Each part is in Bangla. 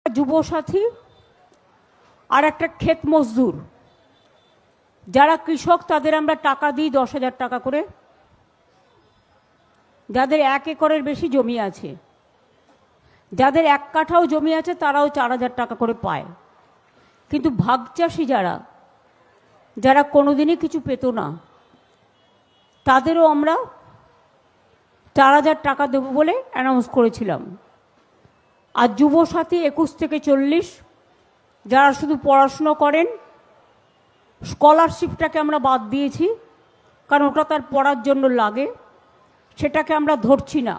যুবসাথী আর একটা ক্ষেত মজদুর যারা কৃষক তাদের আমরা টাকা দিই 10,000 টাকা করে, যাদের 1 একরের বেশি জমি আছে, যাদের 1 কাঠাও জমি আছে তারাও 4,000 টাকা করে পায়। কিন্তু ভাগচাষী যারা কোনোদিনই কিছু পেত না তাদেরও আমরা 4,000 টাকা দেবো বলে অ্যানাউন্স করেছিলাম। আর যুবসাথী 21 থেকে 40 যারা শুধু পড়াশুনো করেন, স্কলারশিপটাকে আমরা বাদ দিয়েছি, কারণ ওটা তার পড়ার জন্য লাগে, সেটাকে আমরা ধরছি না।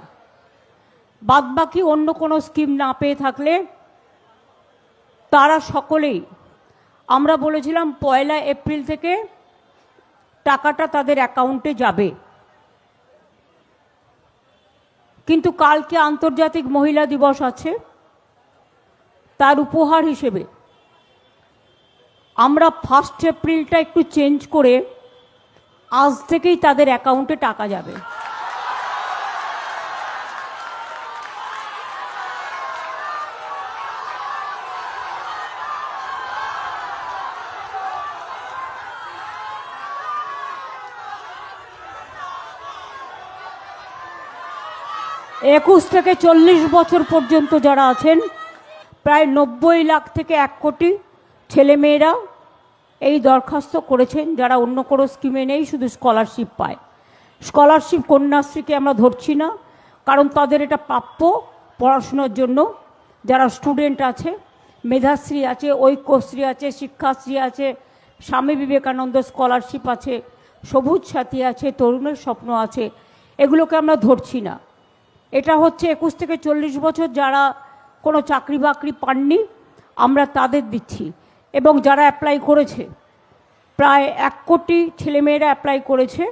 বাদবাকি অন্য কোনো স্কিম না পেয়ে থাকলে তারা সকলেই, আমরা বলেছিলাম 1 এপ্রিল থেকে টাকাটা তাদের অ্যাকাউন্টে যাবে। কিন্তু কালকে আন্তর্জাতিক মহিলা দিবস আছে, তার উপহার হিসেবে আমরা 1 এপ্রিলটা একটু চেঞ্জ করে আজ থেকেই তাদের অ্যাকাউন্টে টাকা যাবে। একুশ থেকে 40 বছর পর্যন্ত যারা আছেন, প্রায় 90 লাখ থেকে 1 কোটি ছেলেমেয়েরা এই দরখাস্ত করেছেন, যারা অন্য কোনো স্কিমে নেই, শুধু স্কলারশিপ পায়। স্কলারশিপ কন্যাশ্রীকে আমরা ধরছি না, কারণ তাদের এটা প্রাপ্য পড়াশোনার জন্য। যারা স্টুডেন্ট আছে, মেধাশ্রী আছে, ঐক্যশ্রী আছে, শিক্ষাশ্রী আছে, স্বামী বিবেকানন্দ স্কলারশিপ আছে, সবুজ সাথী আছে, তরুণের স্বপ্ন আছে, এগুলোকে আমরা ধরছি না। এটা হচ্ছে 21 থেকে 40 বছর যারা কোনো চাকরি বাকরি পাননি, আমরা তাদের দিচ্ছি। এবং যারা অ্যাপ্লাই করেছে, প্রায় 1 কোটি ছেলেমেয়েরা অ্যাপ্লাই করেছে।